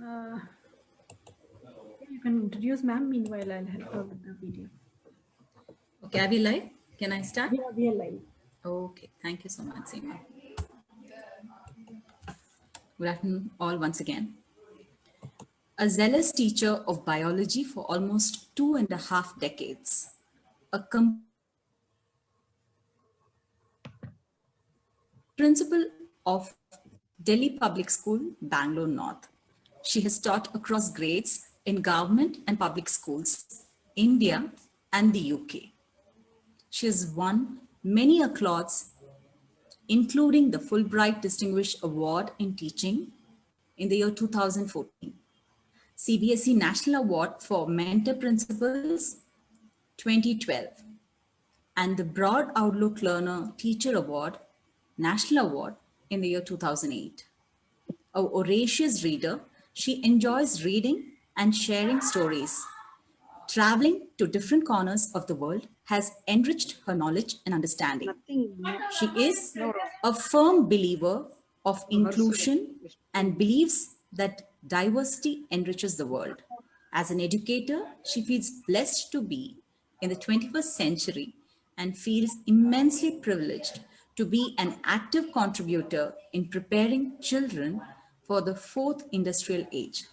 Uh, you can introduce ma'am. Meanwhile, I'll help her with the video. Okay, are we live? Can I start? Yeah, we are live. Okay, thank you so much, Seema. Good afternoon, all once again. A zealous teacher of biology for almost 2.5 decades, a principal of Delhi Public School, Bangalore North. She has taught across grades in government and public schools, India and the UK. She has won many accolades, including the Fulbright Distinguished Award in Teaching in the year 2014, CBSE National Award for Mentor Principals 2012, and the Broad Outlook Learner Teacher Award, National Award in the year 2008. A voracious reader, she enjoys reading and sharing stories. Traveling to different corners of the world has enriched her knowledge and understanding. She is a firm believer of inclusion and believes that diversity enriches the world. As an educator, she feels blessed to be in the 21st century and feels immensely privileged to be an active contributor in preparing children for the fourth industrial age,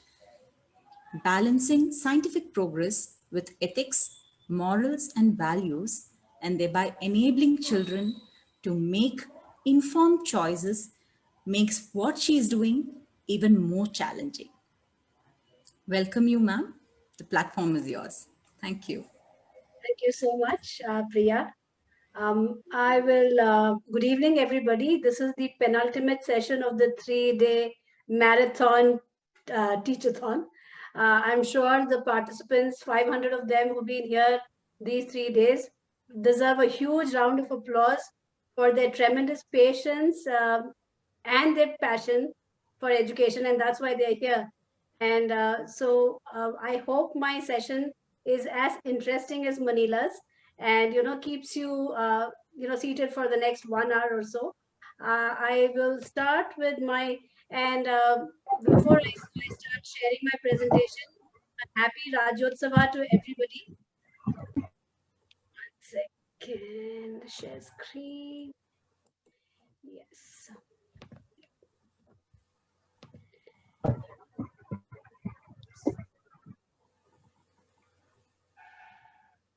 balancing scientific progress with ethics, morals, and values, and thereby enabling children to make informed choices, makes what she is doing even more challenging. Welcome you, ma'am. The platform is yours. Thank you. Thank you so much, Priya. Good evening, everybody. This is the penultimate session of the 3-day marathon Teach-A-Thon. I'm sure the participants, 500 of them who've been here these 3 days, deserve a huge round of applause for their tremendous patience and their passion for education, and that's why they're here. And I hope my session is as interesting as Manila's, and keeps you seated for the next 1 hour or so. I will start with my and before I start sharing my presentation, a happy Rajyotsava to everybody. 1 second, share screen. Yes.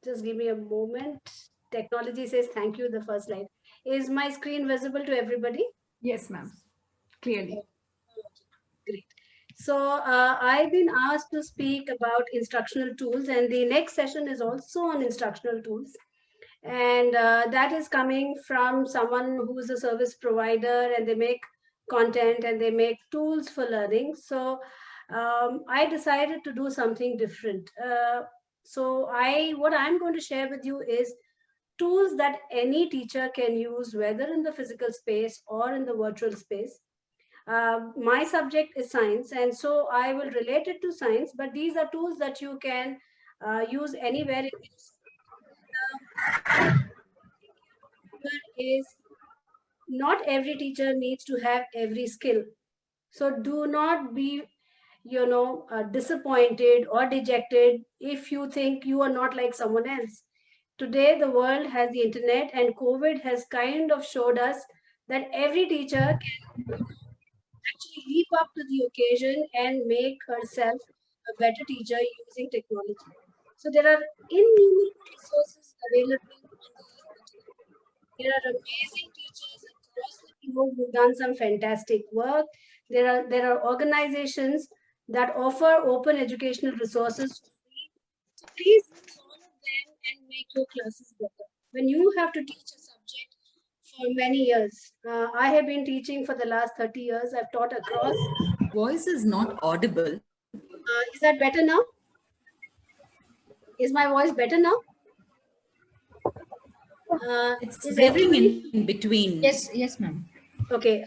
Just give me a moment. Technology says thank you, the first slide. Is my screen visible to everybody? Yes, ma'am. Clearly. Great. So I've been asked to speak about instructional tools, and the next session is also on instructional tools. And that is coming from someone who's a service provider, and they make content and they make tools for learning. So I decided to do something different. What I'm going to share with you is tools that any teacher can use, whether in the physical space or in the virtual space. My subject is science, and so I will relate it to science, but these are tools that you can use anywhere in is not every teacher needs to have every skill. So do not be disappointed or dejected if you think you are not like someone else. Today the world has the internet, and COVID has kind of showed us that every teacher can actually leap up to the occasion and make herself a better teacher using technology. So there are innumerable resources available on the internet. There are amazing teachers across the globe who've done some fantastic work. There are organizations that offer open educational resources for free. So please use all of them and make your classes better. When you have to teach a subject for many years, I have been teaching for the last 30 years. I've taught across. Voice is not audible. Is that better now? Is my voice better now? It's Is breaking everybody in between. Yes, ma'am. okay?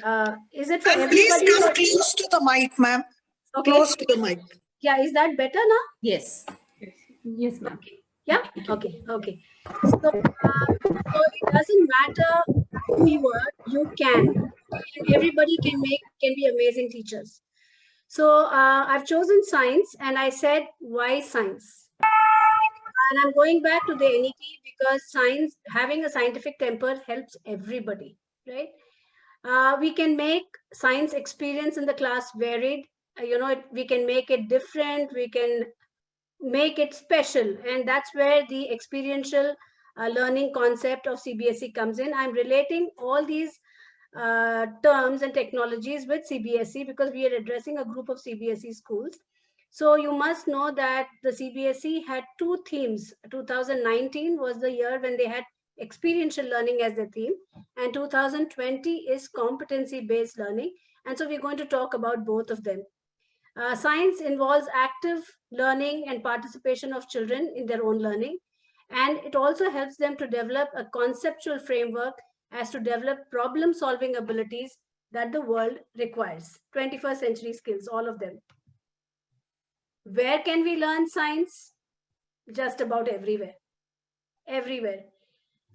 Is it for And everybody? please come close to the mic, ma'am. Okay. Close to the mic. Yeah, is that better now? Yes. Yes, ma'am. Okay. Yeah. Okay. Okay. So it doesn't matter who you are. You can. And everybody can be amazing teachers. So I've chosen science, and I said, why science? And I'm going back to the NEP because science, having a scientific temper helps everybody, right? We can make science experience in the class varied. We can make it different. We can make it special, and that's where the experiential learning concept of CBSE comes in. I'm relating all these terms and technologies with CBSE because we are addressing a group of CBSE schools. So you must know that the CBSE had two themes. 2019 was the year when they had experiential learning as a theme, and 2020 is competency based learning. And so we're going to talk about both of them. Science involves active learning and participation of children in their own learning, and it also helps them to develop a conceptual framework as to develop problem solving abilities that the world requires. 21st century skills, all of them. Where can we learn science? Just about everywhere. Everywhere.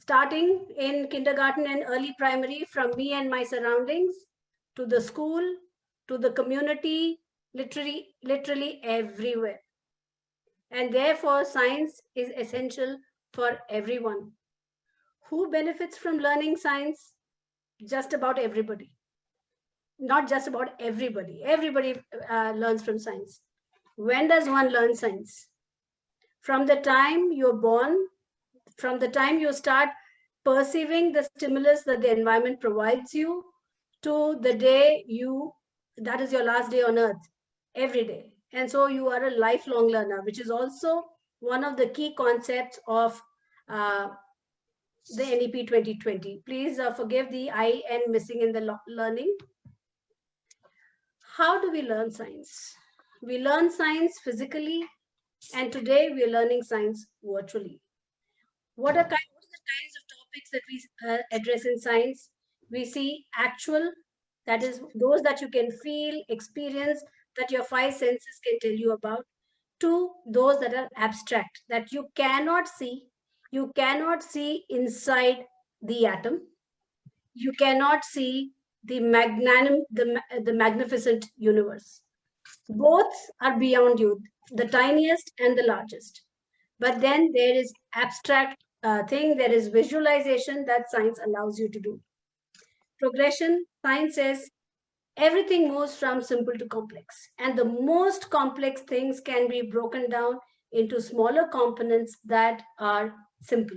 Starting in kindergarten and early primary, from me and my surroundings, to the school, to the community, literally everywhere. And therefore, science is essential for everyone. Who benefits from learning science? Just about everybody. Not just about everybody. Everybody learns from science. When does one learn science? From the time you're born, from the time you start perceiving the stimulus that the environment provides you, to the day that is your last day on earth, every day. And so you are a lifelong learner, which is also one of the key concepts of the NEP 2020. Please forgive the I and missing in the learning. How do we learn science? We learn science physically, and today we are learning science virtually. What are the kinds of topics that we address in science? We see actual, that is those that you can feel, experience, that your five senses can tell you about. To those that are abstract, that you cannot see. You cannot see inside the atom. You cannot see the magnificent universe. Both are beyond you, the tiniest and the largest. But then there is abstract thing, there is visualization that science allows you to do. Progression, science says everything moves from simple to complex, and the most complex things can be broken down into smaller components that are simple.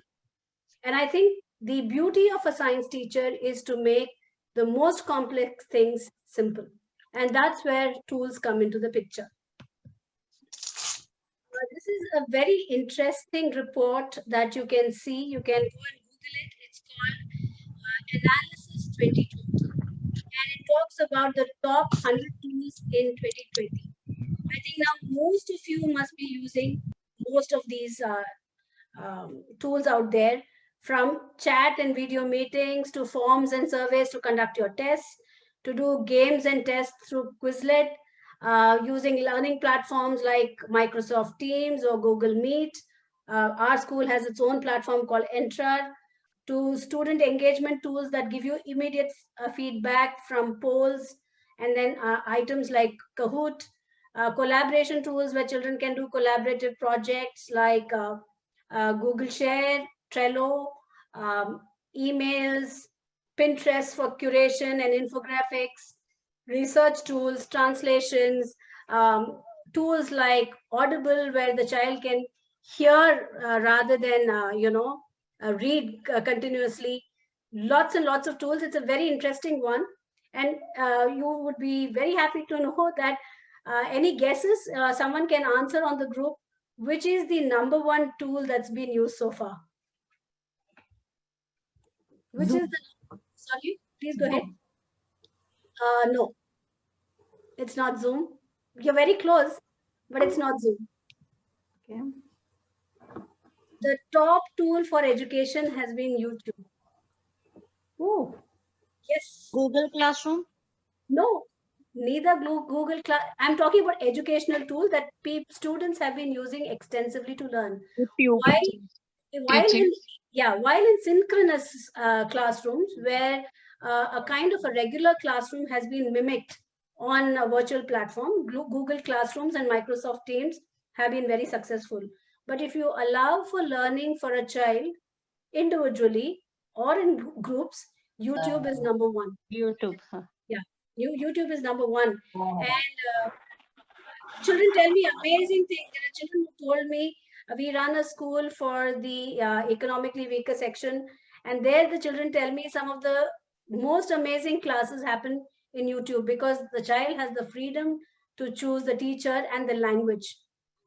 And I think the beauty of a science teacher is to make the most complex things simple. And that's where tools come into the picture. This is a very interesting report that you can see. You can go and Google it. It's called Analysis 2020. And it talks about the top 100 tools in 2020. I think now most of you must be using most of these tools out there, from chat and video meetings to forms and surveys to conduct your tests, to do games and tests through Quizlet, using learning platforms like Microsoft Teams or Google Meet. Our school has its own platform called Entra, to student engagement tools that give you immediate feedback from polls, and then items like Kahoot, collaboration tools where children can do collaborative projects like Google Share, Trello, emails, Pinterest for curation and infographics, research tools, translations, tools like Audible, where the child can hear rather than, read continuously. Lots and lots of tools. It's a very interesting one. And you would be very happy to know that any guesses someone can answer on the group, which is the number one tool that's been used so far? Which Zoom. Is the, sorry, please go ahead. No, it's not Zoom. You're very close, but it's not Zoom. Okay. The top tool for education has been YouTube. Oh, yes. Google Classroom? No, neither Google Class. I'm talking about educational tool that students have been using extensively to learn. YouTube. While in synchronous classrooms, where a kind of a regular classroom has been mimicked on a virtual platform. Google Classrooms and Microsoft Teams have been very successful. But if you allow for learning for a child individually or in groups, YouTube is number one. YouTube. Yeah, YouTube is number one. And children tell me amazing things. There are children who told me we run a school for the economically weaker section, and there the children tell me some of the most amazing classes happen in YouTube because the child has the freedom to choose the teacher and the language.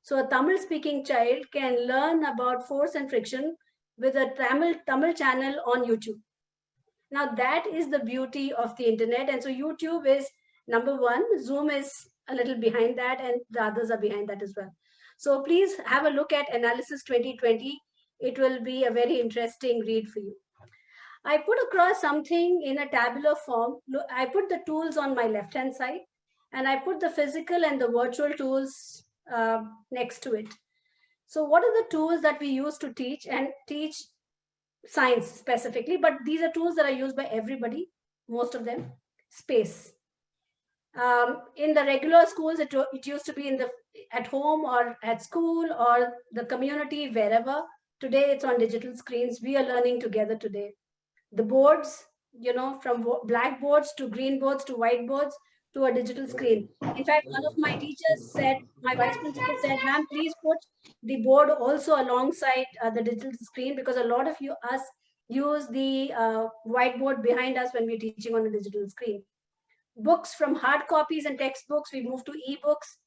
So a Tamil speaking child can learn about force and friction with a Tamil channel on YouTube. Now that is the beauty of the internet. And so YouTube is number one. Zoom is a little behind that, and the others are behind that as well. So please have a look at Analysis 2020. It will be a very interesting read for you. I put across something in a tabular form. Look, I put the tools on my left-hand side, and I put the physical and the virtual tools next to it. So what are the tools that we use to teach and teach science specifically? But these are tools that are used by everybody, most of them. Space. In the regular schools, it used to be at home or at school or the community, wherever. Today, it's on digital screens. We are learning together today. The boards, from blackboards to green boards to whiteboards to a digital screen. In fact, one of my teachers said, my vice principal said, ma'am, please put the board also alongside the digital screen, because a lot of us use the whiteboard behind us when we're teaching on a digital screen. Books, from hard copies and textbooks, we move to e-books.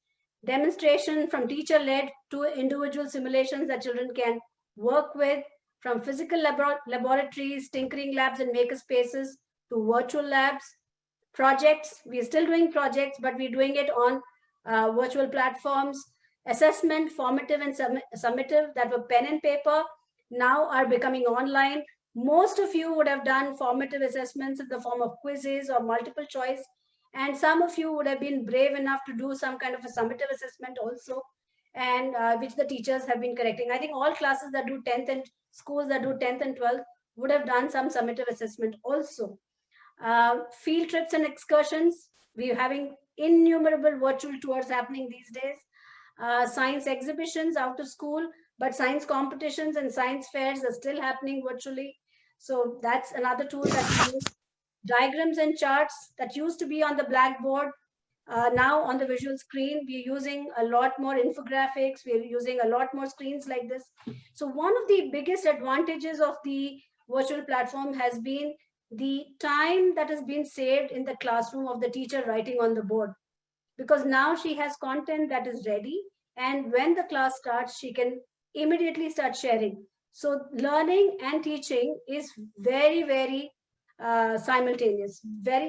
Demonstration from teacher-led to individual simulations that children can work with, from physical laboratories, tinkering labs and maker spaces to virtual labs. Projects, we're still doing projects, but we're doing it on virtual platforms. Assessment, formative and summative, that were pen and paper, now are becoming online. Most of you would have done formative assessments in the form of quizzes or multiple choice. And some of you would have been brave enough to do some kind of a summative assessment also, and which the teachers have been correcting. I think all classes that do 10th and schools that do 10th and 12th would have done some summative assessment also. Field trips and excursions, we're having innumerable virtual tours happening these days. Science exhibitions out of school, but science competitions and science fairs are still happening virtually. So that's another tool that we use. Diagrams and charts that used to be on the blackboard, now on the visual screen. We're using a lot more infographics. We're using a lot more screens like this. So one of the biggest advantages of the virtual platform has been the time that has been saved in the classroom of the teacher writing on the board, because now she has content that is ready, and when the class starts, she can immediately start sharing. So learning and teaching is very, very simultaneous.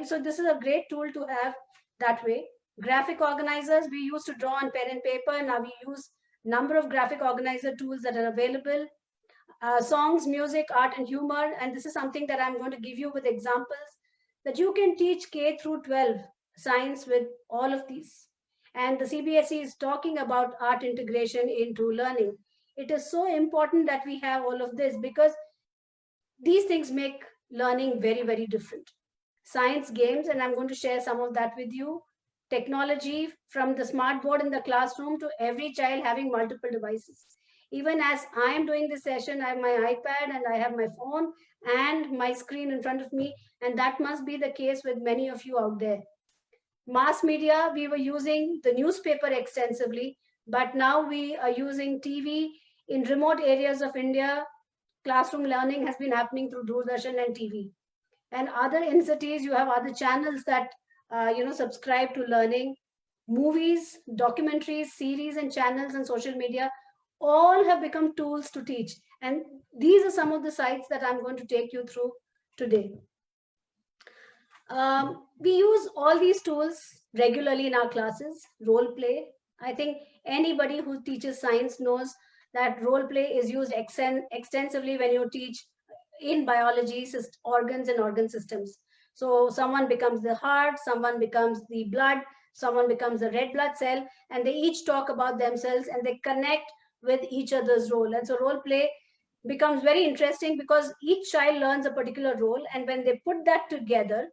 So this is a great tool to have that way. Graphic organizers, we used to draw on pen and paper. Now we use number of graphic organizer tools that are available. Songs, music, art, and humor. And this is something that I'm going to give you with examples, that you can teach K through 12 science with all of these. And the CBSE is talking about art integration into learning. It is so important that we have all of this, because these things make learning very, very different. Science games, and I'm going to share some of that with you. Technology, from the smart board in the classroom to every child having multiple devices. Even as I am doing this session, I have my iPad and I have my phone and my screen in front of me, and that must be the case with many of you out there. Mass media, we were using the newspaper extensively, but now we are using TV. In remote areas of India, classroom learning has been happening through Doordarshan and TV. And other in cities, you have other channels that subscribe to learning. Movies, documentaries, series, and channels and social media all have become tools to teach. And these are some of the sites that I'm going to take you through today. We use all these tools regularly in our classes. Role play. I think anybody who teaches science knows that role play is used extensively when you teach in biology, organs and organ systems. So someone becomes the heart, someone becomes the blood, someone becomes a red blood cell, and they each talk about themselves and they connect with each other's role. And so role play becomes very interesting because each child learns a particular role, and when they put that together,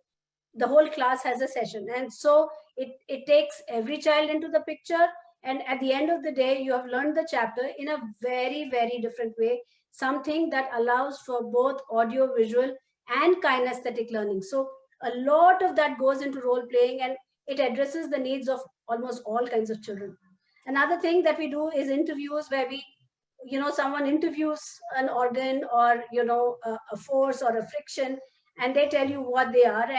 the whole class has a session. And so it takes every child into the picture. And at the end of the day, you have learned the chapter in a very, very different way, something that allows for both audio, visual, and kinesthetic learning. So a lot of that goes into role playing, and it addresses the needs of almost all kinds of children. Another thing that we do is interviews, where we, someone interviews an organ, or, a force or a friction, and they tell you what they are.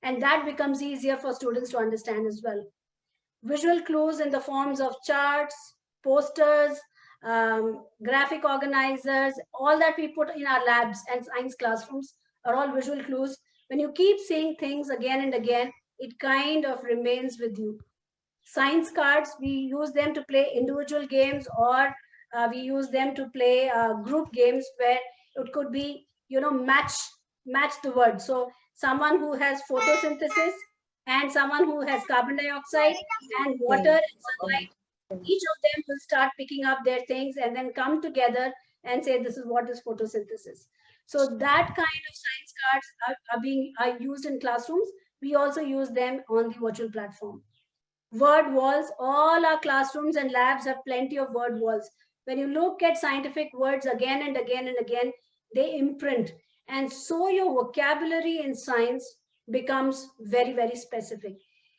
And that becomes easier for students to understand as well. Visual clues in the forms of charts, posters, graphic organizers, all that we put in our labs and science classrooms are all visual clues. When you keep seeing things again and again, it kind of remains with you. Science cards, we use them to play individual games, or we use them to play group games, where it could be, match the word. So someone who has photosynthesis, and someone who has carbon dioxide and water and sunlight, each of them will start picking up their things and then come together and say, this is what is photosynthesis. So that kind of science cards are used in classrooms. We also use them on the virtual platform. Word walls, all our classrooms and labs have plenty of word walls. When you look at scientific words again and again and again, they imprint. And so your vocabulary in science becomes very, very specific.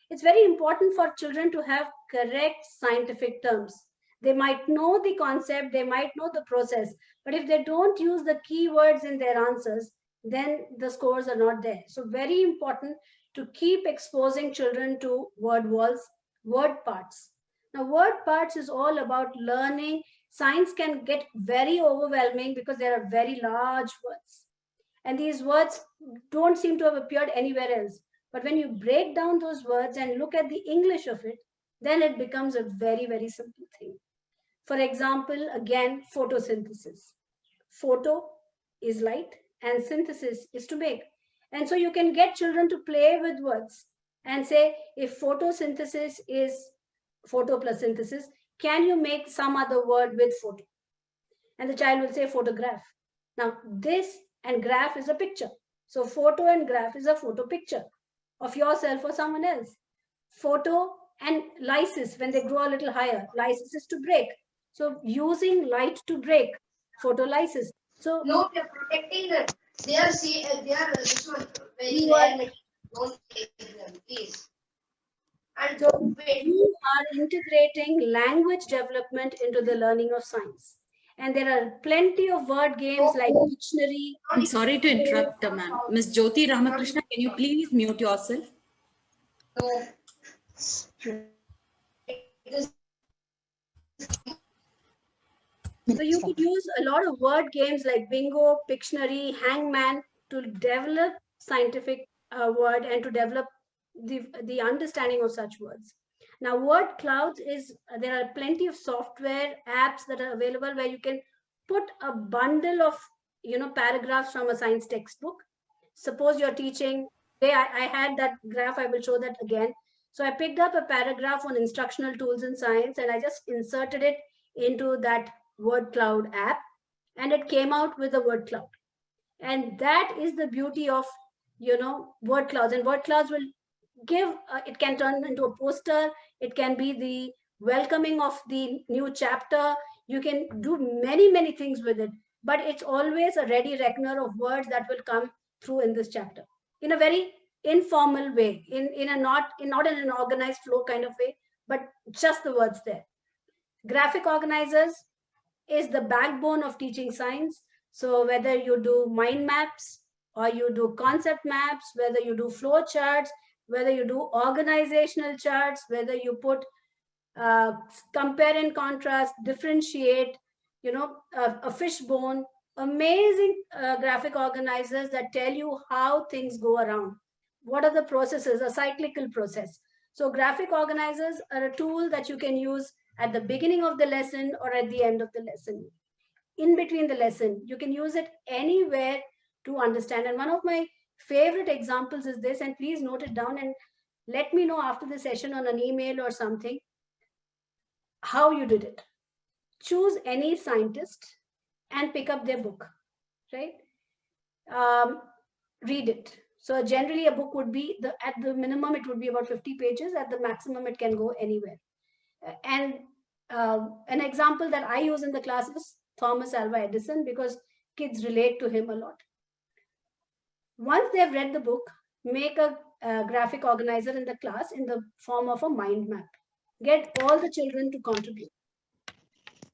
It's very important for children to have correct scientific terms. They might know the concept, they might know the process, but if they don't use the keywords in their answers, then the scores are not there. So very important to keep exposing children to word walls, word parts. Now, word parts is all about learning. Science can get very overwhelming because there are very large words. And these words don't seem to have appeared anywhere else. But when you break down those words and look at the English of it, then it becomes a very, very simple thing. For example, again, photosynthesis. Photo is light and synthesis is to make. And so you can get children to play with words and say, if photosynthesis is photo plus synthesis, can you make some other word with photo? And the child will say photograph. Now, this and graph is a picture. So photo and graph is a photo picture of yourself or someone else. Photo and lysis, when they grow a little higher, lysis is to break. So using light to break, photolysis. So no, they're protecting them. They are this one very rare. Like, don't take them, please. And so you are integrating language development into the learning of science. And there are plenty of word games like dictionary. I'm sorry to interrupt, ma'am. Ms. Jyoti Ramakrishna, can you please mute yourself? No. So you could use a lot of word games like bingo, Pictionary, hangman to develop scientific word and to develop the understanding of such words. Now, word clouds is, there are plenty of software apps that are available where you can put a bundle of, paragraphs from a science textbook. Suppose you're teaching, I had that graph, I will show that again. So I picked up a paragraph on instructional tools in science, and I just inserted it into that word cloud app, and it came out with a word cloud. And that is the beauty of, word clouds. And word clouds will give, it can turn into a poster, it can be the welcoming of the new chapter. You can do many, many things with it, but it's always a ready reckoner of words that will come through in this chapter in a very informal way, not in an organized flow kind of way, but just the words there. Graphic organizers is the backbone of teaching science. So whether you do mind maps or you do concept maps, whether you do flow charts, whether you do organizational charts, whether you put compare and contrast, differentiate, a fishbone, amazing graphic organizers that tell you how things go around. What are the processes, a cyclical process. So graphic organizers are a tool that you can use at the beginning of the lesson or at the end of the lesson. In between the lesson, you can use it anywhere to understand. And one of my favorite examples is this, and please note it down and let me know after the session on an email or something how you did it. Choose any scientist and pick up their book, right? Read it. So generally a book would be, at the minimum, it would be about 50 pages. At the maximum, it can go anywhere. And an example that I use in the class is Thomas Alva Edison, because kids relate to him a lot. Once they've read the book, make a graphic organizer in the class in the form of a mind map. Get all the children to contribute.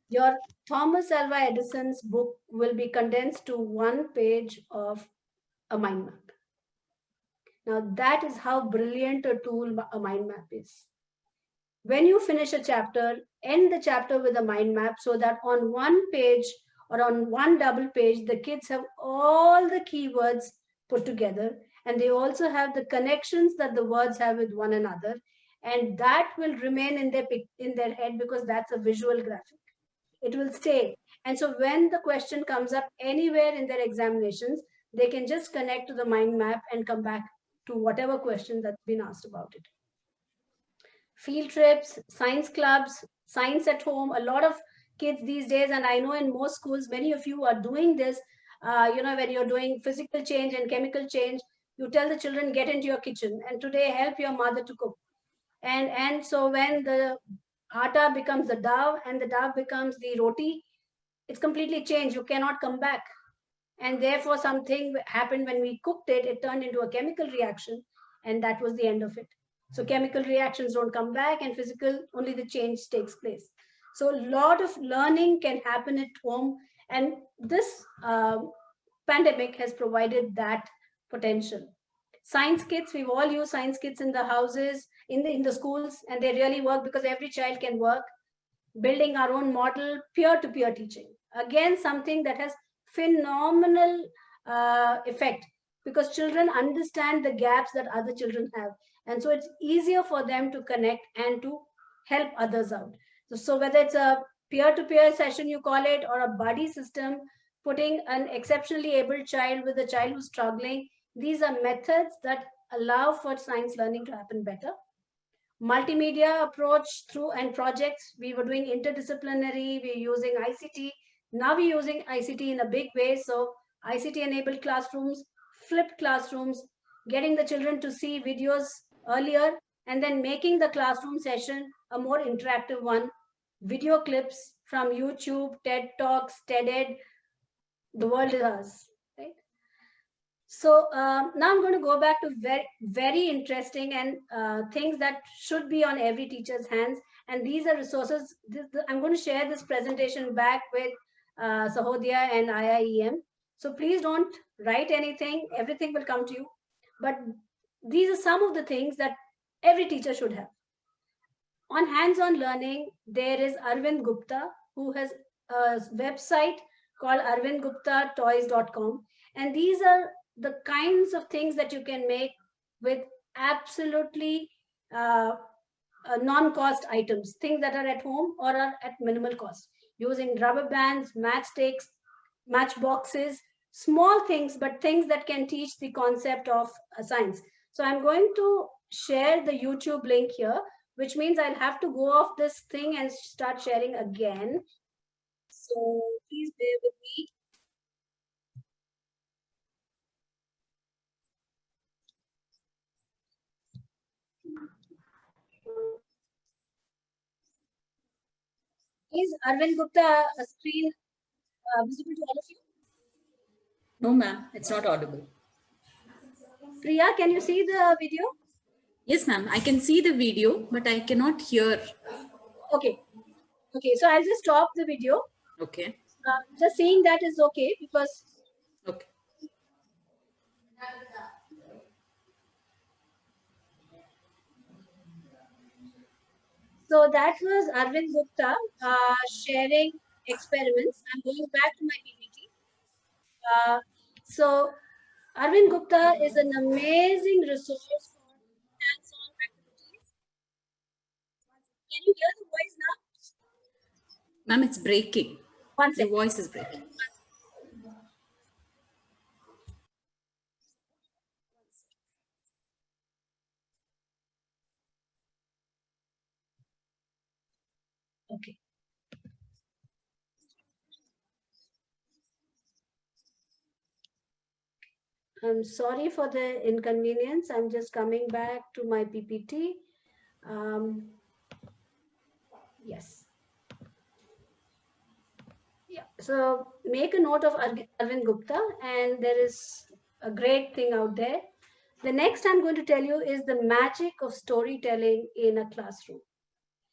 Your Thomas Alva Edison's book will be condensed to one page of a mind map. Now that is how brilliant a tool a mind map is. When you finish a chapter, end the chapter with a mind map so that on one page or on one double page, the kids have all the keywords put together, and they also have the connections that the words have with one another, and that will remain in their head because that's a visual graphic. It will stay. And so when the question comes up anywhere in their examinations, they can just connect to the mind map and come back to whatever question that's been asked about it. Field trips, science clubs, science at home. A lot of kids these days, and I know in most schools, many of you are doing this. When you're doing physical change and chemical change, you tell the children, get into your kitchen and today help your mother to cook. And so when the atta becomes the dough and the dough becomes the roti, it's completely changed. You cannot come back. And therefore something happened when we cooked it, it turned into a chemical reaction, and that was the end of it. So chemical reactions don't come back, and physical, only the change takes place. So a lot of learning can happen at home, and this pandemic has provided that potential. Science kits, we've all used science kits in the houses, in the schools, and they really work because every child can work. Building our own model, peer-to-peer teaching. Again, something that has phenomenal effect, because children understand the gaps that other children have. And so it's easier for them to connect and to help others out. So whether it's a peer-to-peer session, you call it, or a buddy system, putting an exceptionally able child with a child who's struggling, these are methods that allow for science learning to happen better. Multimedia approach through and projects. We were doing interdisciplinary, we're using ICT. Now we're using ICT in a big way. So ICT enabled classrooms, flipped classrooms, getting the children to see videos earlier, and then making the classroom session a more interactive one. Video clips from YouTube, TED Talks, TED-Ed, the world is ours, right? So now I'm going to go back to very, very interesting and things that should be on every teacher's hands. And these are resources. I'm going to share this presentation back with Sahodhya and IIEM. So please don't write anything. Everything will come to you. But these are some of the things that every teacher should have. On hands-on learning, there is Arvind Gupta, who has a website called arvindguptatoys.com. And these are the kinds of things that you can make with absolutely non-cost items, things that are at home or are at minimal cost, using rubber bands, matchsticks, matchboxes, small things, but things that can teach the concept of science. So I'm going to share the YouTube link here, which means I'll have to go off this thing and start sharing again. So please bear with me. Is Arvind Gupta a screen visible to all of you? No, ma'am, it's not audible. Priya, can you see the video? Yes, ma'am, I can see the video, but I cannot hear. Okay. Okay, so I'll just stop the video. Okay. Just seeing that is okay because. Okay. So that was Arvind Gupta sharing experiments. I'm going back to my PPT. So Arvind Gupta is an amazing resource for hands-on activities. Can you hear the voice now? Ma'am, it's breaking. One Your second. voice is breaking. Okay. I'm sorry for the inconvenience. I'm just coming back to my PPT. Yes. Yeah. So make a note of Arvind Gupta, and there is a great thing out there. The next I'm going to tell you is the magic of storytelling in a classroom.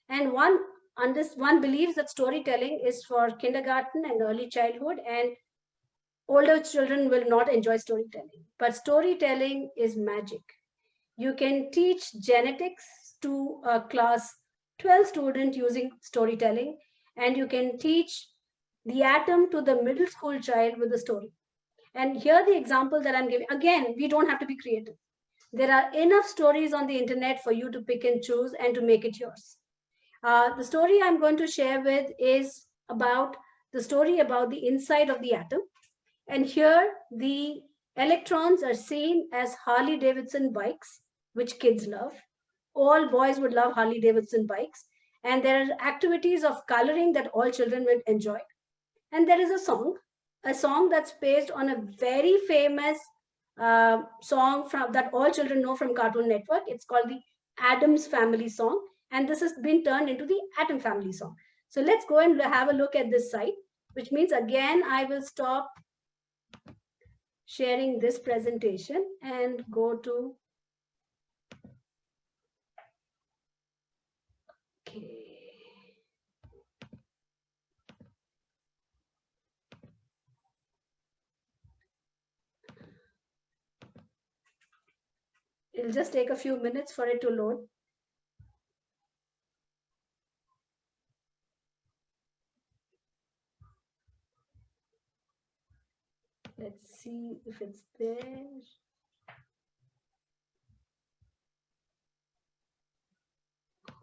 And one believes that storytelling is for kindergarten and early childhood, and older children will not enjoy storytelling. But storytelling is magic. You can teach genetics to a class 12 student using storytelling, and you can teach the atom to the middle school child with a story. And here the example that I'm giving, again, we don't have to be creative. There are enough stories on the internet for you to pick and choose and to make it yours. The story I'm going to share with is about the story about the inside of the atom. And here the electrons are seen as Harley Davidson bikes, which kids love. All boys would love Harley Davidson bikes. And there are activities of coloring that all children will enjoy. And there is a song that's based on a very famous song that all children know from Cartoon Network. It's called the Addams Family song. And this has been turned into the Atom Family song. So let's go and have a look at this site, which means again, I will stop sharing this presentation and go to, okay. It'll just take a few minutes for it to load. Let's see if it's there.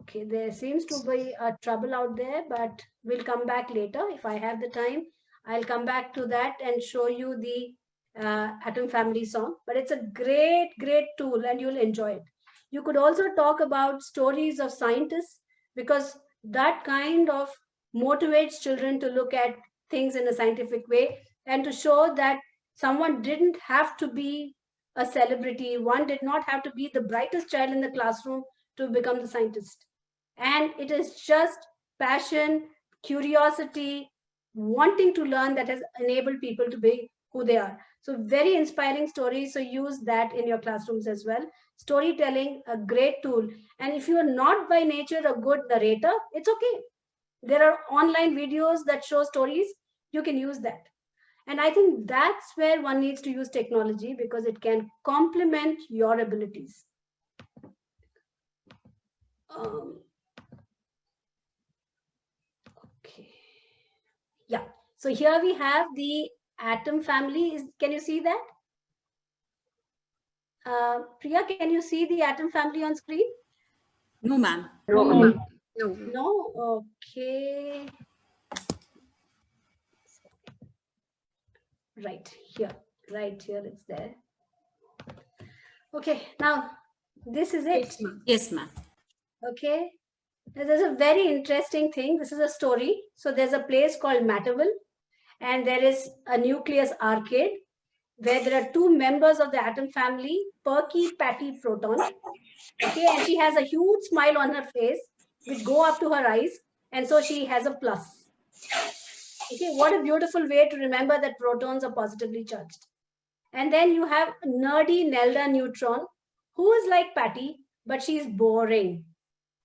Okay, there seems to be a trouble out there, but we'll come back later. If I have the time, I'll come back to that and show you the Atom Family song. But it's a great, great tool and you'll enjoy it. You could also talk about stories of scientists, because that kind of motivates children to look at things in a scientific way and to show that someone didn't have to be a celebrity. One did not have to be the brightest child in the classroom to become the scientist. And it is just passion, curiosity, wanting to learn that has enabled people to be who they are. So very inspiring stories. So use that in your classrooms as well. Storytelling, a great tool. And if you are not by nature a good narrator, it's okay. There are online videos that show stories. You can use that. And I think that's where one needs to use technology, because it can complement your abilities. Okay. Yeah. So here we have the Atom Family. Can you see that? Priya, can you see the Atom Family on screen? No, ma'am. No. No. No. Okay. Right here it's there. Okay, now this is it. Yes, ma'am. Okay, there's a very interesting thing. This is a story. So there's a place called Matterville, and there is a nucleus arcade where there are two members of the Atom Family, Perky, Patty, Proton. Okay, and she has a huge smile on her face, which go up to her eyes, and so she has a plus. Okay, what a beautiful way to remember that protons are positively charged. And then you have nerdy Nelda Neutron, who is like Patty, but she's boring.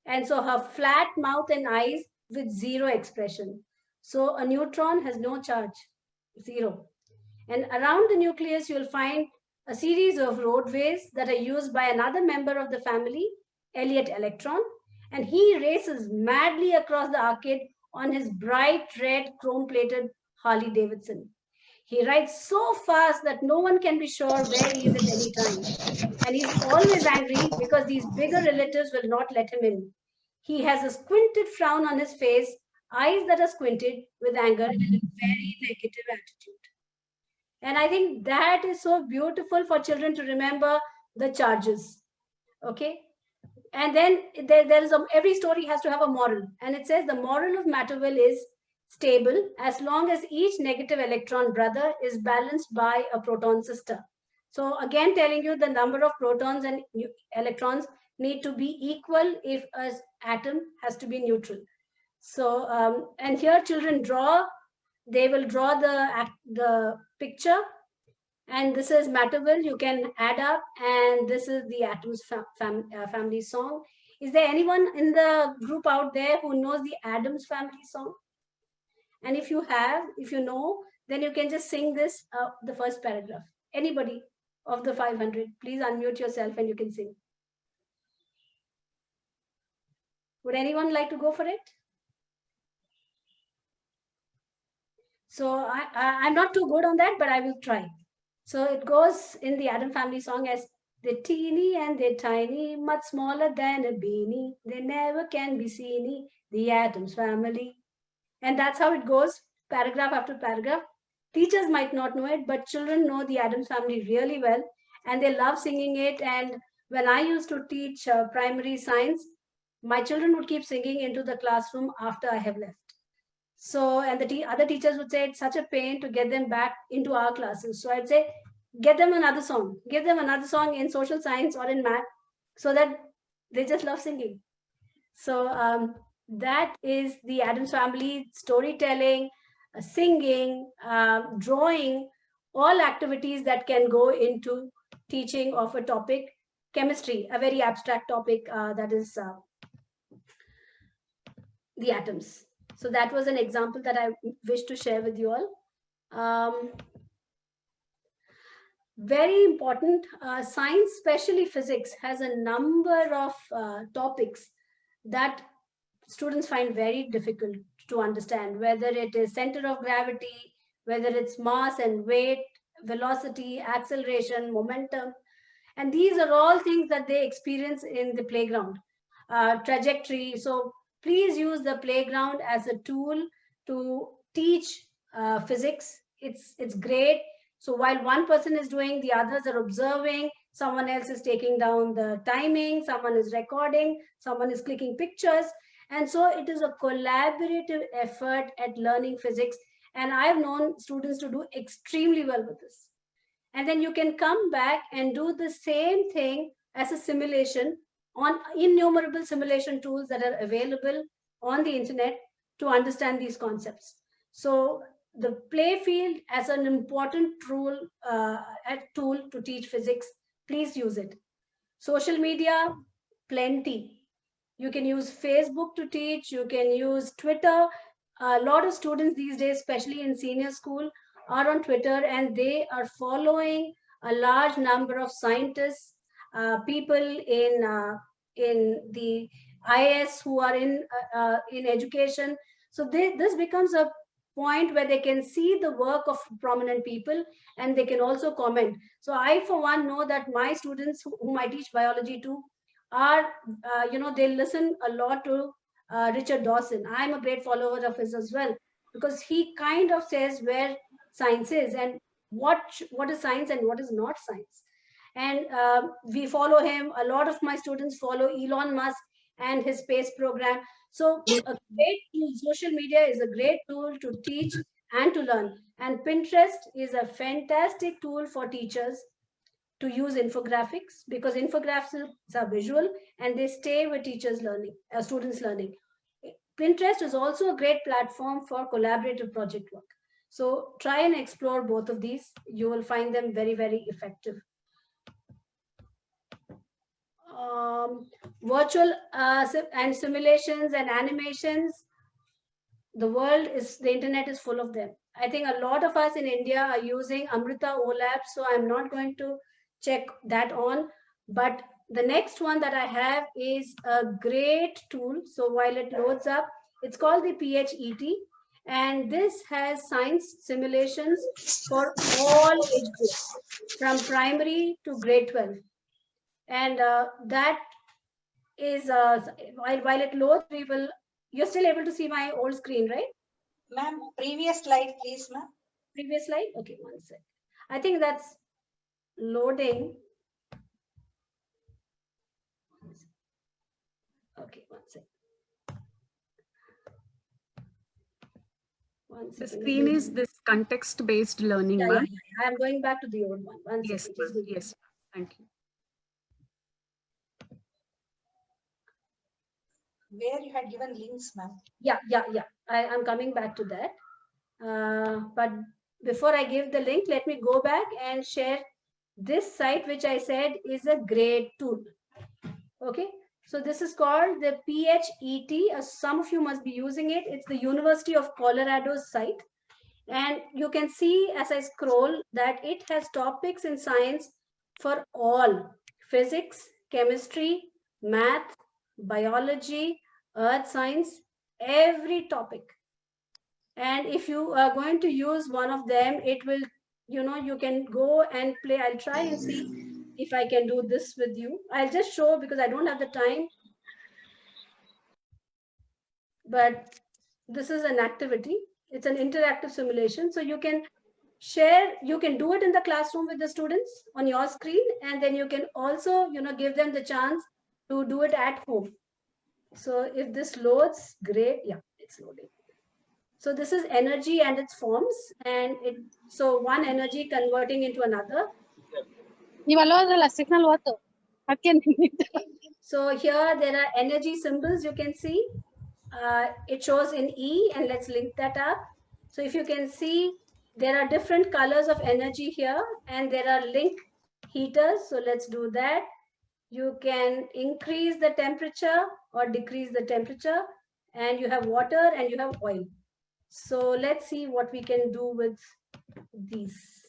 And so her flat mouth and eyes with zero expression. So a neutron has no charge, zero. And around the nucleus, you'll find a series of roadways that are used by another member of the family, Elliot Electron. And he races madly across the arcade on his bright red chrome-plated Harley Davidson. He rides so fast that no one can be sure where he is at any time. And he's always angry because these bigger relatives will not let him in. He has a squinted frown on his face, eyes that are squinted with anger, and a very negative attitude. And I think that is so beautiful for children to remember the charges. Okay. And then there is every story has to have a moral. And it says the moral of Matterville is stable as long as each negative electron brother is balanced by a proton sister. So again, telling you the number of protons and electrons need to be equal if an atom has to be neutral. So, and here children draw, they will draw the picture, and this is Matterville, you can add up, and this is the Atoms family song. Is there anyone in the group out there who knows the Adams family song? And if you know, then you can just sing this, the first paragraph. Anybody of the 500, please unmute yourself and you can sing. Would anyone like to go for it? So I'm not too good on that, but I will try. So it goes in the Adam family song as they're teeny and they're tiny, much smaller than a beanie. They never can be seeny, the Adams family. And that's how it goes, paragraph after paragraph. Teachers might not know it, but children know the Adams family really well, and they love singing it. And when I used to teach primary science, my children would keep singing into the classroom after I have left. So, and the other teachers would say it's such a pain to get them back into our classes. So I'd say, get them another song, give them another song in social science or in math, so that they just love singing. So that is the Adams family: storytelling, singing, drawing, all activities that can go into teaching of a topic. Chemistry, a very abstract topic, that is the atoms. So that was an example that I wish to share with you all. Very important, science, especially physics, has a number of topics that students find very difficult to understand, whether it is center of gravity, whether it's mass and weight, velocity, acceleration, momentum. And these are all things that they experience in the playground. Trajectory. So please use the playground as a tool to teach physics. It's great. So while one person is doing, the others are observing, someone else is taking down the timing, someone is recording, someone is clicking pictures. And so it is a collaborative effort at learning physics. And I've known students to do extremely well with this. And then you can come back and do the same thing as a simulation on innumerable simulation tools that are available on the internet to understand these concepts. So the play field as an important tool to teach physics, please use it. Social media, plenty. You can use Facebook to teach, you can use Twitter. A lot of students these days, especially in senior school, are on Twitter, and they are following a large number of scientists, people in the IS who are in education. So this becomes a point where they can see the work of prominent people, and they can also comment. So I, for one, know that my students whom I teach biology to are, they listen a lot to Richard Dawson. I'm a great follower of his as well, because he kind of says where science is and what is science and what is not science. And we follow him. A lot of my students follow Elon Musk and his space program. So a great tool, social media is a great tool to teach and to learn. And Pinterest is a fantastic tool for teachers to use infographics, because infographics are visual and they stay with teachers learning, students learning. Pinterest is also a great platform for collaborative project work. So try and explore both of these. You will find them very, very effective. Virtual and simulations and animations, the internet is full of them. I think a lot of us in India are using Amrita OLab, so I'm not going to check that on. But the next one that I have is a great tool. So while it loads up, it's called the PHET. And this has science simulations for all age groups, from primary to grade 12. And that is, while it loads, you're still able to see my old screen, right? Ma'am, previous slide, please, ma'am. Previous slide? Okay, one sec. I think that's loading. Okay, one sec. The screen is this context-based learning, Yeah, ma'am. I am going back to the old one. One Yes, second. ma'am. Just give me- Yes. Thank you. Where you had given links, ma'am. Yeah. I'm coming back to that. But before I give the link, let me go back and share this site, which I said is a grade tool. Okay. So this is called the PHET. Some of you must be using it. It's the University of Colorado's site. And you can see as I scroll that it has topics in science for all: physics, chemistry, math, biology, earth science, every topic. And if you are going to use one of them, it will, you can go and play. I'll try and see if I can do this with you. I'll just show because I don't have the time. But this is an activity. It's an interactive simulation. So you can share, you can do it in the classroom with the students on your screen, and then you can also, give them the chance to do it at home. So if this loads, great. Yeah, it's loading. So this is energy and its forms, and so one energy converting into another. So here there are energy symbols you can see. It shows in E, and let's link that up. So if you can see, there are different colors of energy here, and there are link heaters. So let's do that. You can increase the temperature or decrease the temperature, and you have water and you have oil. So let's see what we can do with these.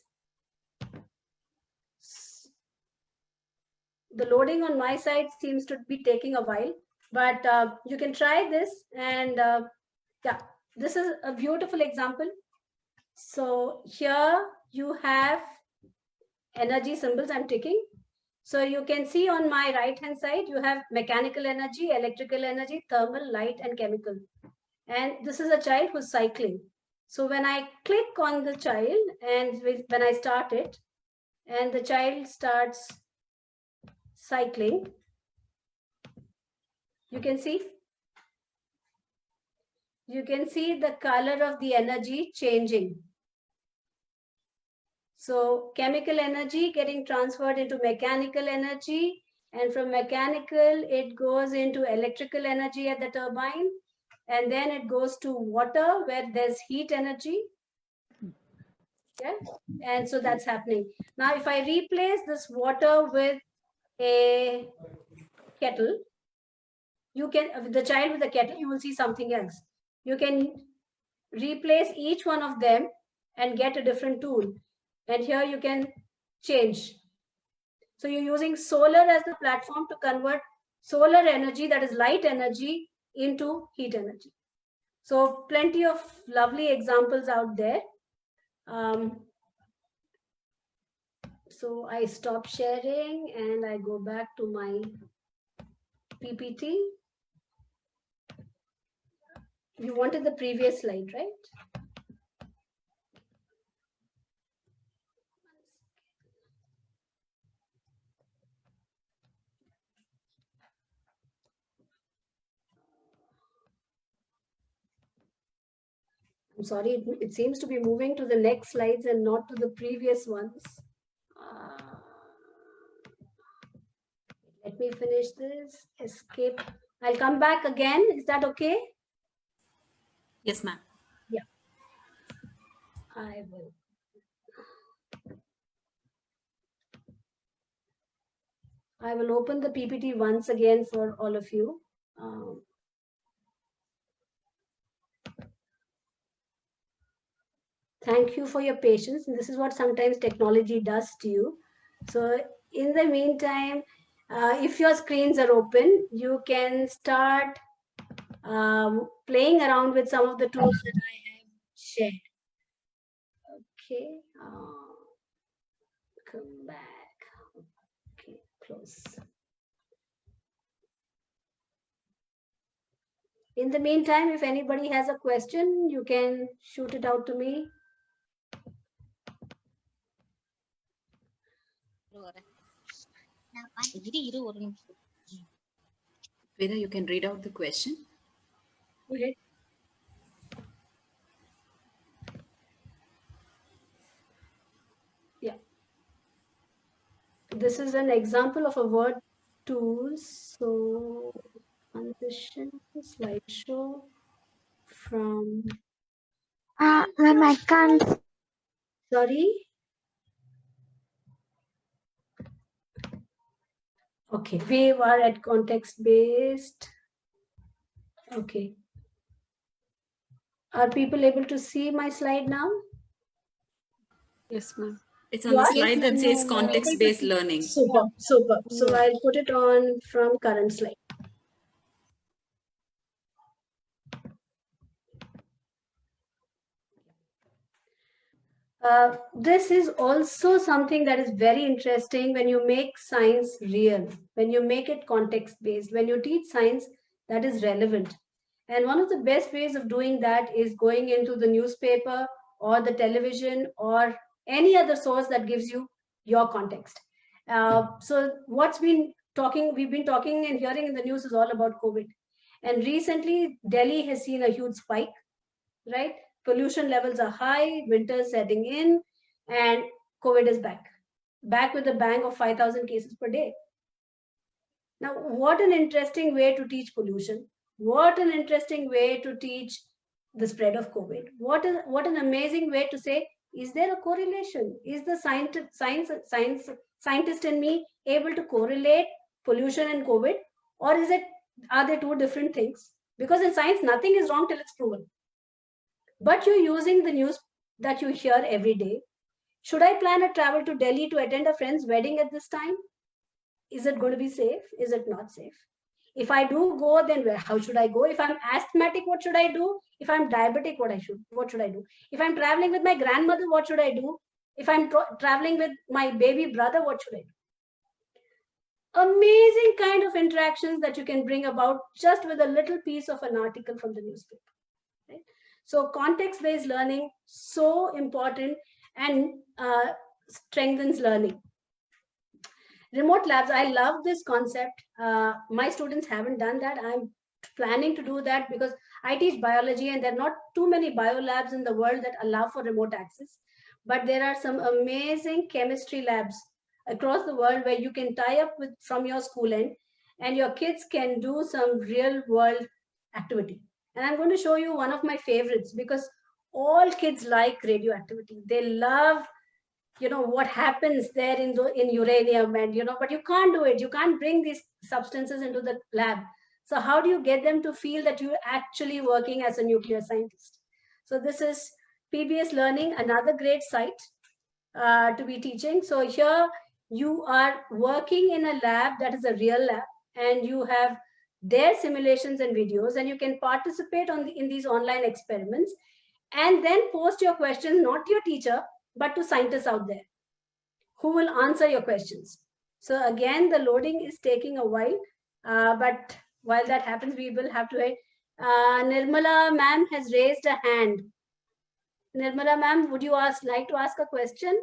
The loading on my side seems to be taking a while, but you can try this. And yeah, this is a beautiful example. So here you have energy symbols I'm ticking. So you can see on my right hand side, you have mechanical energy, electrical energy, thermal, light, and chemical. And this is a child who's cycling. So when I click on the child and when I start it, and the child starts cycling, you can see the color of the energy changing. So chemical energy getting transferred into mechanical energy, and from mechanical, it goes into electrical energy at the turbine, and then it goes to water where there's heat energy. Yeah, and so that's happening. Now, if I replace this water with a kettle, you can, the child with the kettle, you will see something else. You can replace each one of them and get a different tool. And here you can change. So you're using solar as the platform to convert solar energy, that is light energy, into heat energy. So plenty of lovely examples out there. So I stop sharing and I go back to my PPT. You wanted the previous slide, right? I'm sorry, it seems to be moving to the next slides and not to the previous ones. Let me finish this. Escape. I'll come back again. Is that okay? Yes, ma'am. Yeah. I will. I will open the PPT once again for all of you. Thank you for your patience. And this is what sometimes technology does to you. So in the meantime, if your screens are open, you can start playing around with some of the tools that I have shared. Okay. Come back. Okay, close. In the meantime, if anybody has a question, you can shoot it out to me. Whether you can read out the question. Okay. this is an example of a word tool. So transition slideshow from, Ma'am, I can't. sorry. Okay, we are at context based. Okay. Are people able to see my slide now? Yes, ma'am. It's You on the are? slide that says No, ma'am. context-based learning. Super, super. So Yeah. I'll put it on from current slide. This is also something that is very interesting when you make science real, when you make it context based, when you teach science that is relevant. And one of the best ways of doing that is going into the newspaper or the television or any other source that gives you your context. So we've been talking and hearing in the news is all about COVID. And recently, Delhi has seen a huge spike, right? Pollution levels are high, winter's setting in, and COVID is back with a bang of 5,000 cases per day. Now, what an interesting way to teach pollution. What an interesting way to teach the spread of COVID. What an amazing way to say, is there a correlation? Is the scientist in me able to correlate pollution and COVID? Or are they two different things? Because in science, nothing is wrong till it's proven. But you're using the news that you hear every day. Should I plan a travel to Delhi to attend a friend's wedding at this time? Is it going to be safe? Is it not safe? If I do go, then how should I go? If I'm asthmatic, what should I do? If I'm diabetic, what should I do? If I'm traveling with my grandmother, what should I do? If I'm traveling with my baby brother, what should I do? Amazing kind of interactions that you can bring about just with a little piece of an article from the newspaper. Right? So context-based learning, so important and strengthens learning. Remote labs, I love this concept. My students haven't done that. I'm planning to do that because I teach biology and there are not too many biolabs in the world that allow for remote access. But there are some amazing chemistry labs across the world where you can tie up with from your school end and your kids can do some real world activity. And I'm going to show you one of my favorites because all kids like radioactivity. They love, what happens there in uranium and, but you can't do it. You can't bring these substances into the lab. So how do you get them to feel that you're actually working as a nuclear scientist? So this is PBS Learning, another great site to be teaching. So here you are working in a lab that is a real lab and you have their simulations and videos and you can participate in these online experiments and then post your questions, not to your teacher, but to scientists out there who will answer your questions. So again, the loading is taking a while, but while that happens, we will have to wait. Nirmala ma'am has raised a hand. Nirmala ma'am, would you like to ask a question?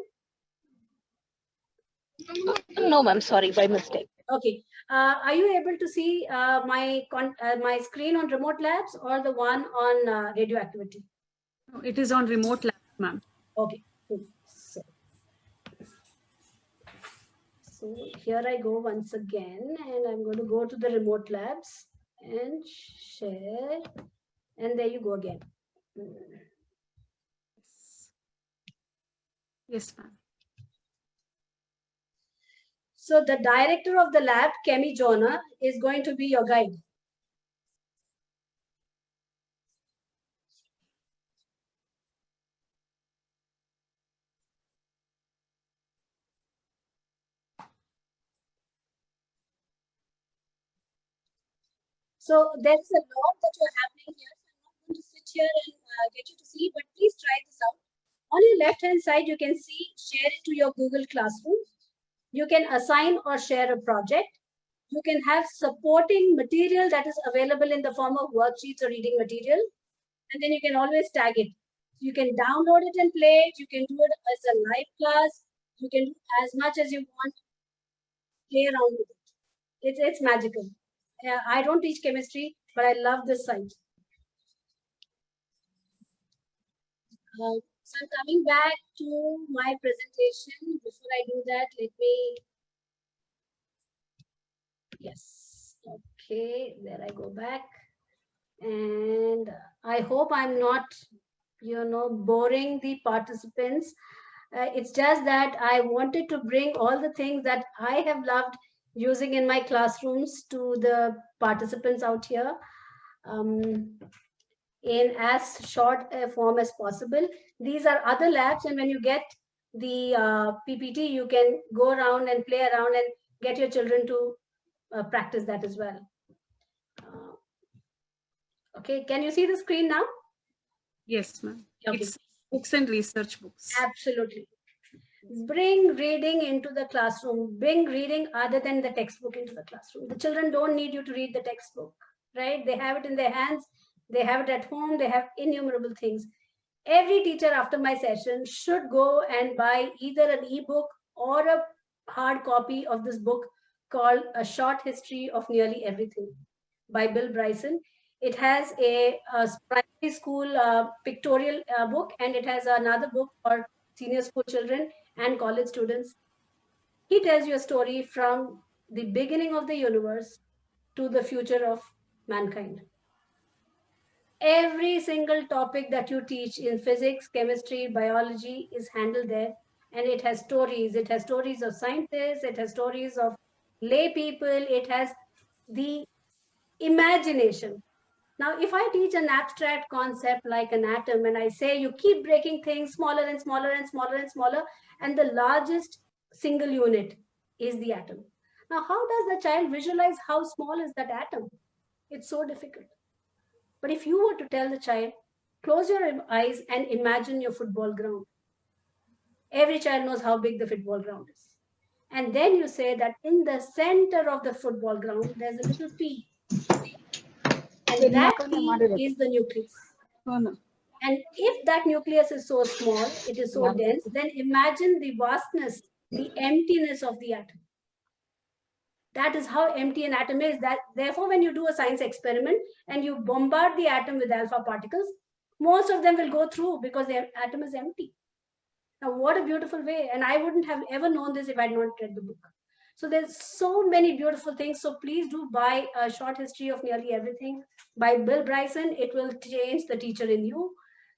No, ma'am, sorry, by mistake. Okay. Are you able to see my screen on remote labs or the one on radioactivity? No, it is on remote lab, ma'am. Okay, cool. So here I go once again, and I'm going to go to the remote labs and share, and there you go again. Yes, ma'am. So the director of the lab, Kemi Jonah, is going to be your guide. So there's a lot that you're happening here. So I'm not going to sit here and get you to see, but please try this out. On your left-hand side, you can see share it to your Google Classroom. You can assign or share a project. You can have supporting material that is available in the form of worksheets or reading material. And then you can always tag it. You can download it and play it. You can do it as a live class. You can do as much as you want. Play around with it. It's magical. I don't teach chemistry, but I love this site. So I'm coming back to my presentation. Before I do that, let me Yes. Okay, there I go back. And I hope I'm not, boring the participants. It's just that I wanted to bring all the things that I have loved using in my classrooms to the participants out here in as short a form as possible. These are other labs, and when you get the PPT, you can go around and play around and get your children to practice that as well. Okay, can you see the screen now? Yes, ma'am. Okay. It's books and research books. Absolutely. Bring reading into the classroom. Bring reading other than the textbook into the classroom. The children don't need you to read the textbook, right? They have it in their hands. They have it at home. They have innumerable things. Every teacher after my session should go and buy either an ebook or a hard copy of this book called A Short History of Nearly Everything by Bill Bryson. It has a primary school pictorial book, and it has another book for senior school children and college students. He tells you a story from the beginning of the universe to the future of mankind. Every single topic that you teach in physics, chemistry, biology is handled there, and it has stories. It has stories of scientists, it has stories of lay people, it has the imagination. Now, if I teach an abstract concept like an atom and I say you keep breaking things smaller and smaller and smaller and smaller, and the largest single unit is the atom. Now, how does the child visualize how small is that atom? It's so difficult. But if you were to tell the child, close your eyes and imagine your football ground, every child knows how big the football ground is. And then you say that in the center of the football ground, there's a little pea. And that pea is the nucleus. And if that nucleus is so small, it is so dense, then imagine the vastness, the emptiness of the atom. That is how empty an atom is. That therefore, when you do a science experiment and you bombard the atom with alpha particles, most of them will go through because the atom is empty. Now, what a beautiful way. And I wouldn't have ever known this if I had not read the book. So there's so many beautiful things. So please do buy A Short History of Nearly Everything by Bill Bryson. It will change the teacher in you.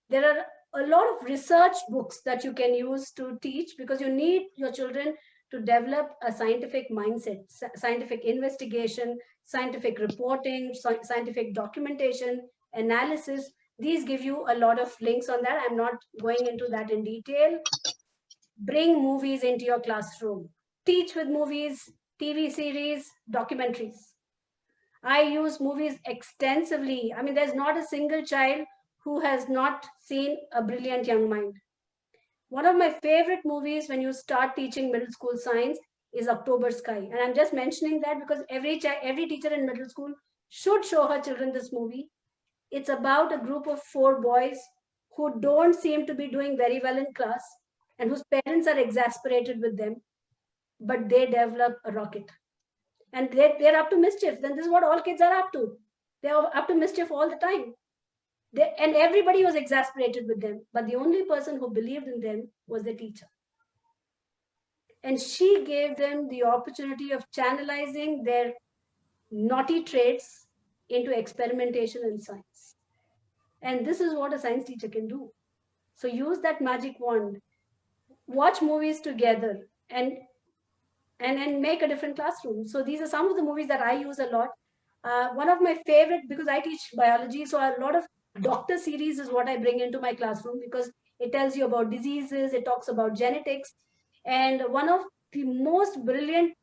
There are a lot of research books that you can use to teach, because you need your children to develop a scientific mindset, scientific investigation, scientific reporting, scientific documentation, analysis. These give you a lot of links on that. I'm not going into that in detail. Bring movies into your classroom. Teach with movies, TV series, documentaries. I use movies extensively. I mean, there's not a single child who has not seen A Brilliant Young Mind. One of my favorite movies when you start teaching middle school science is October Sky. And I'm just mentioning that because every teacher in middle school should show her children this movie. It's about a group of 4 boys who don't seem to be doing very well in class and whose parents are exasperated with them, but they develop a rocket. And they're up to mischief. Then this is what all kids are up to. They're up to mischief all the time. And everybody was exasperated with them, but the only person who believed in them was the teacher. And she gave them the opportunity of channelizing their naughty traits into experimentation in science. And this is what a science teacher can do. So use that magic wand, watch movies together, and make a different classroom. So these are some of the movies that I use a lot. One of my favorite, because I teach biology, so a lot of doctor series is what I bring into my classroom, because it tells you about diseases, it talks about genetics. And one of the most brilliant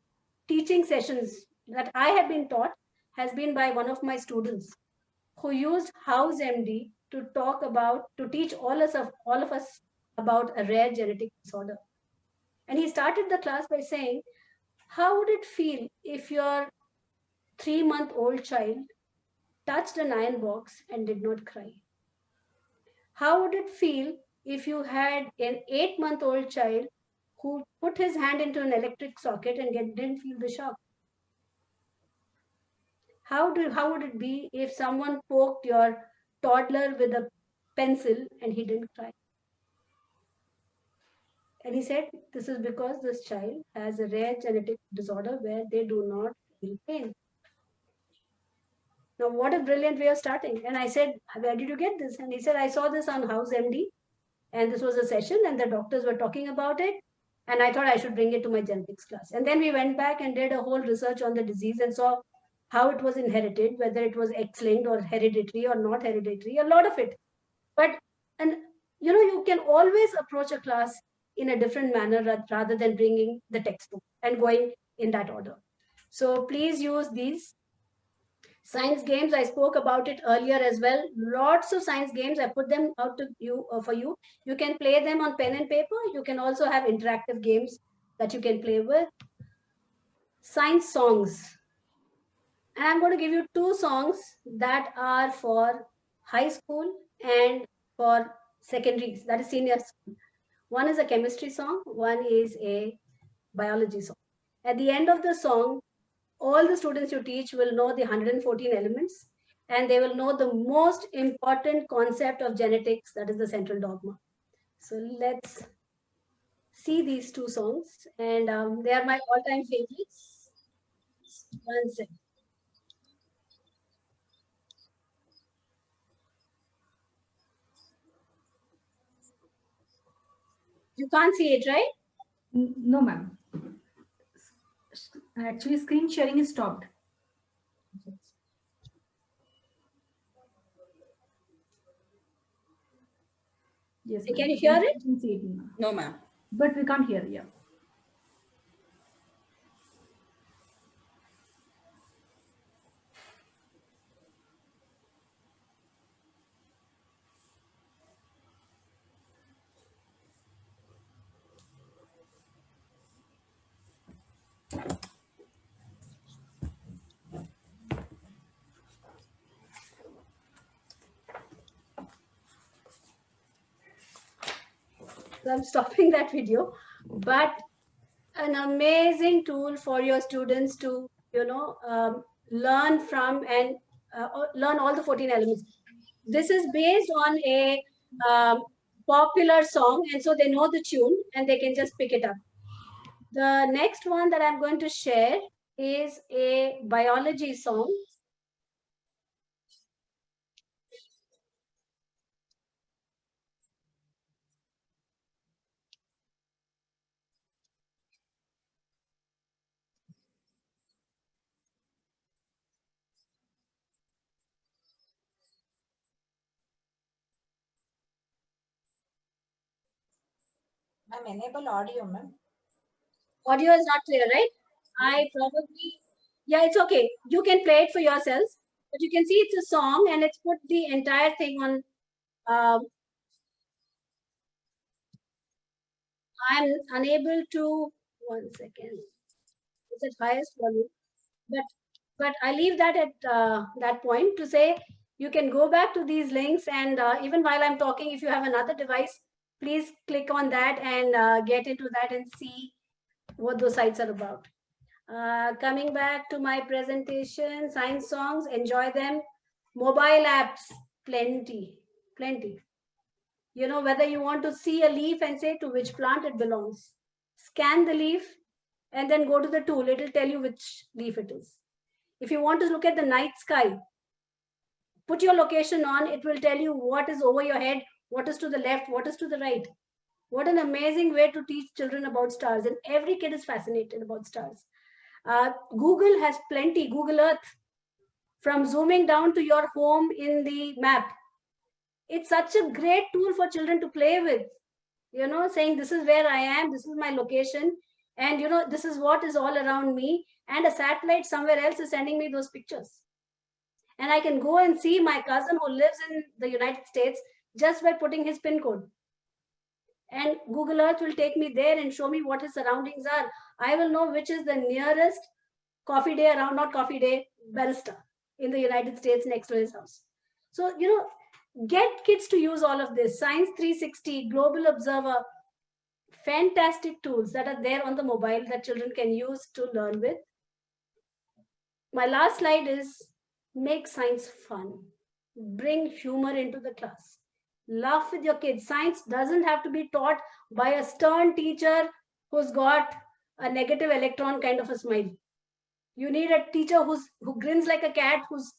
teaching sessions that I have been taught has been by one of my students who used House MD to teach all of us about a rare genetic disorder. And he started the class by saying, how would it feel if your 3-month-old child touched an iron box and did not cry? How would it feel if you had an 8-month-old child who put his hand into an electric socket and didn't feel the shock? How would it be if someone poked your toddler with a pencil and he didn't cry? And he said, this is because this child has a rare genetic disorder where they do not pain. Now, what a brilliant way of starting. And I said, where did you get this? And he said, I saw this on House MD. And this was a session and the doctors were talking about it. And I thought I should bring it to my genetics class. And then we went back and did a whole research on the disease and saw how it was inherited, whether it was X-linked or hereditary or not hereditary, a lot of it. But, and you can always approach a class in a different manner rather than bringing the textbook and going in that order. So please use these. Science games, I spoke about it earlier as well. Lots of science games, I put them out to you for you. You can play them on pen and paper. You can also have interactive games that you can play with. Science songs. And I'm going to give you 2 songs that are for high school and for secondaries, that is senior school. One is a chemistry song, one is a biology song. At the end of the song, all the students you teach will know the 114 elements and they will know the most important concept of genetics, that is the central dogma. So let's see these 2 songs and they are my all-time favorites. One second. You can't see it, right? No, ma'am. Actually, screen sharing is stopped. Yes. Can you hear it? You can see it now. No, ma'am. But we can't hear. Yeah. So I'm stopping that video, but an amazing tool for your students to, learn from and learn all the 14 elements. This is based on a popular song, and so they know the tune and they can just pick it up. The next one that I'm going to share is a biology song. Ma'am, enable audio, ma'am. Audio is not clear, right? I probably, yeah, it's okay. You can play it for yourselves, but you can see it's a song and it's put the entire thing on. I'm unable to, 1 second. It's at highest volume, but I leave that at that point to say you can go back to these links and even while I'm talking, if you have another device, please click on that and get into that and see what those sites are about. Coming back to my presentation, science songs, enjoy them. Mobile apps, plenty. Whether you want to see a leaf and say to which plant it belongs, scan the leaf and then go to the tool. It will tell you which leaf it is. If you want to look at the night sky, put your location on. It will tell you what is over your head, what is to the left, what is to the right. What an amazing way to teach children about stars. And every kid is fascinated about stars. Google has plenty, Google Earth, from zooming down to your home in the map. It's such a great tool for children to play with, saying this is where I am, this is my location, and this is what is all around me, and a satellite somewhere else is sending me those pictures. And I can go and see my cousin who lives in the United States just by putting his PIN code. And Google Earth will take me there and show me what his surroundings are. I will know which is the nearest coffee day around, not coffee day, barista in the United States next to his house. So, get kids to use all of this. Science 360, Global Observer, fantastic tools that are there on the mobile that children can use to learn with. My last slide is make science fun. Bring humor into the class. Laugh with your kids. Science doesn't have to be taught by a stern teacher who's got a negative electron kind of a smile. You need a teacher who grins like a cat, whose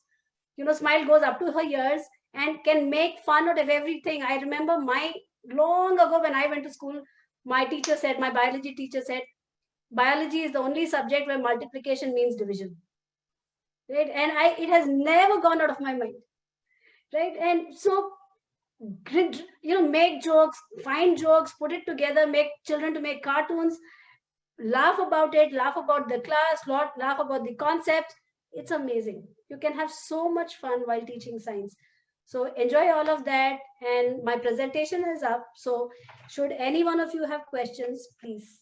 smile goes up to her ears and can make fun out of everything. I remember long ago when I went to school, my biology teacher said, biology is the only subject where multiplication means division. Right? And it has never gone out of my mind. Right? And so, make jokes, find jokes, put it together, make children to make cartoons, laugh about it, laugh about the class, laugh about the concepts. It's amazing. You can have so much fun while teaching science. So enjoy all of that. And my presentation is up. So should any one of you have questions, please.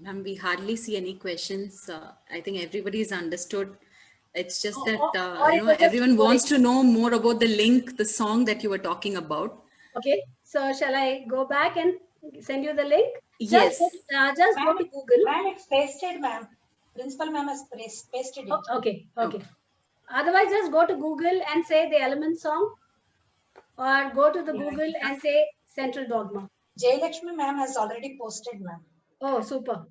Ma'am, we hardly see any questions. I think everybody's understood. It's just that, or it was just everyone wants boring. to know more about the link, the song that you were talking about. Okay. So shall I go back and send you the link? Yes. Just go to Google. Ma'am, it's pasted, ma'am. Principal ma'am has pasted it. Okay. Otherwise, just go to Google and say the Element song, or go to the Google and say Central Dogma. Jayalakshmi ma'am has already posted, ma'am. Oh, super.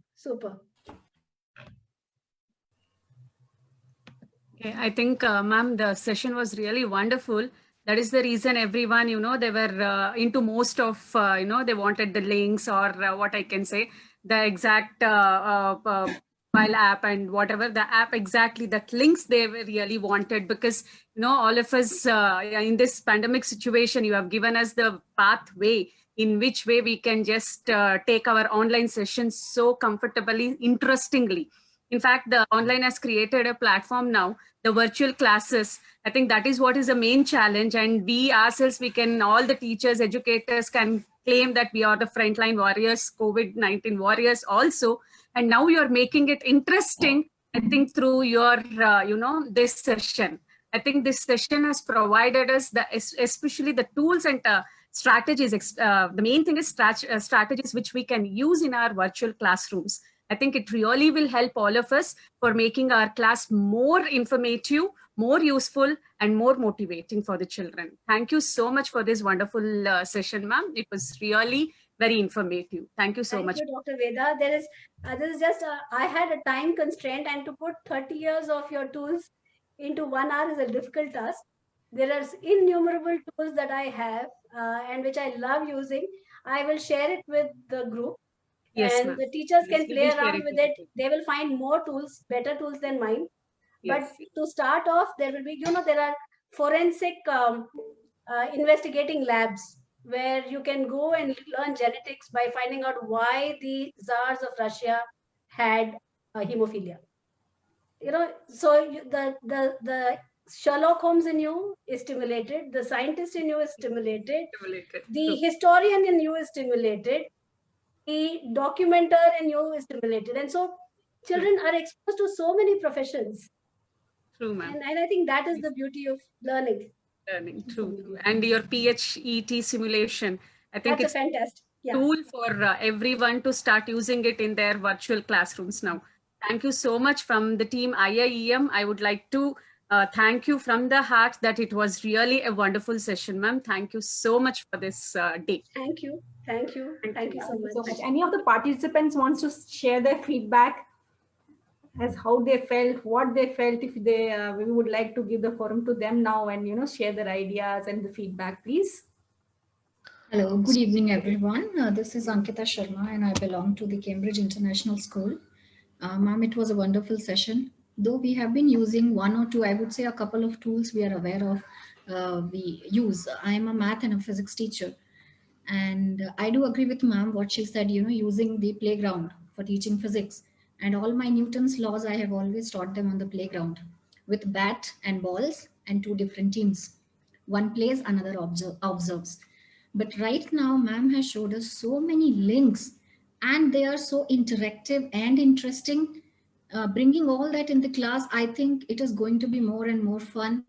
Okay, I think, ma'am, the session was really wonderful. That is the reason everyone, they were into most of, they wanted the links or what I can say, the exact mobile app and whatever the app exactly, that links they really wanted, because, all of us in this pandemic situation, you have given us the pathway in which way we can just take our online sessions so comfortably, interestingly. In fact, the online has created a platform now, the virtual classes. I think that is what is the main challenge. And we ourselves, all the teachers, educators can claim that we are the frontline warriors, COVID-19 warriors also. And now you're making it interesting, I think, through your, this session. I think this session has provided us especially the tools and strategies. The main thing is strategies which we can use in our virtual classrooms. I think it really will help all of us for making our class more informative, more useful, and more motivating for the children. Thank you so much for this wonderful session, ma'am. It was really very informative. Thank you so much. Thank you, Dr. Veda. This is just, I had a time constraint, and to put 30 years of your tools into 1 hour is a difficult task. There are innumerable tools that I have and which I love using. I will share it with the group. Yes, and the teachers yes, can we'll play be around sharing with it. They will find more tools, better tools than mine. Yes. But to start off, there will be, there are forensic investigating labs where you can go and learn genetics by finding out why the czars of Russia had hemophilia. So the Sherlock Holmes in you is stimulated, the scientist in you is stimulated, the historian in you is stimulated, the documenter in you is stimulated. And so children are exposed to so many professions. True, ma'am. And I think that is the beauty of learning. True. And your PHET simulation, I think That's it's a fantastic tool for everyone to start using it in their virtual classrooms now. Thank you so much from the team IIEM. I would like to thank you from the heart that it was really a wonderful session, ma'am. Thank you so much for this day. Thank you so much. Any of the participants wants to share their feedback as how they felt, what they felt? If they, we would like to give the forum to them now and share their ideas and the feedback, please. Hello, good evening, everyone. This is Ankita Sharma, and I belong to the Cambridge International School. Ma'am, it was a wonderful session. Though we have been using one or two, I would say a couple of tools we are aware of, we use. I am a math and a physics teacher. And I do agree with ma'am what she said, using the playground for teaching physics. And all my Newton's laws, I have always taught them on the playground with bat and balls and two different teams. One plays, another observes. But right now, ma'am has showed us so many links and they are so interactive and interesting. Bringing all that in the class, I think it is going to be more and more fun.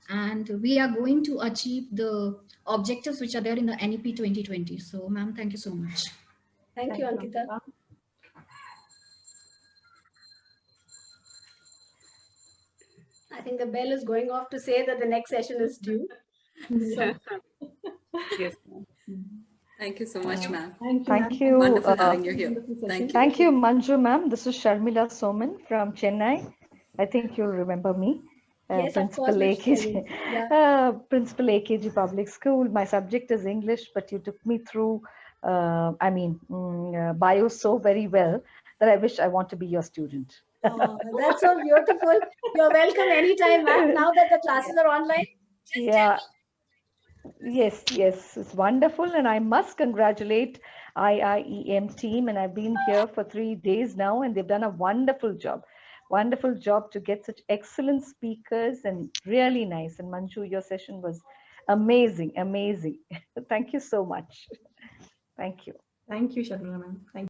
And we are going to achieve the objectives which are there in the NEP 2020. So, ma'am, thank you so much. Thank you, Ankita. I think the bell is going off to say that the next session is due. So Yes, ma'am. Thank you so much, ma'am. Thank you, Thank ma'am. you. Wonderful having you here. Wonderful session. Thank you. Thank you, Manju ma'am. This is Sharmila Soman from Chennai. I think you'll remember me. Yes, of course, Principal Miss AKG, Shelly. Yeah. Principal AKG Public School. My subject is English, but you took me through, bio so very well that I wish I want to be your student. Oh, that's so beautiful. You're welcome anytime, ma'am. Now that the classes are online, just Yeah. Yes, yes, it's wonderful. And I must congratulate IIEM team. And I've been here for 3 days now, and they've done a wonderful job. Wonderful job to get such excellent speakers and really nice. And Manju, your session was amazing, amazing. Thank you so much. Thank you. Thank you, Sharmila ma'am. Thank you.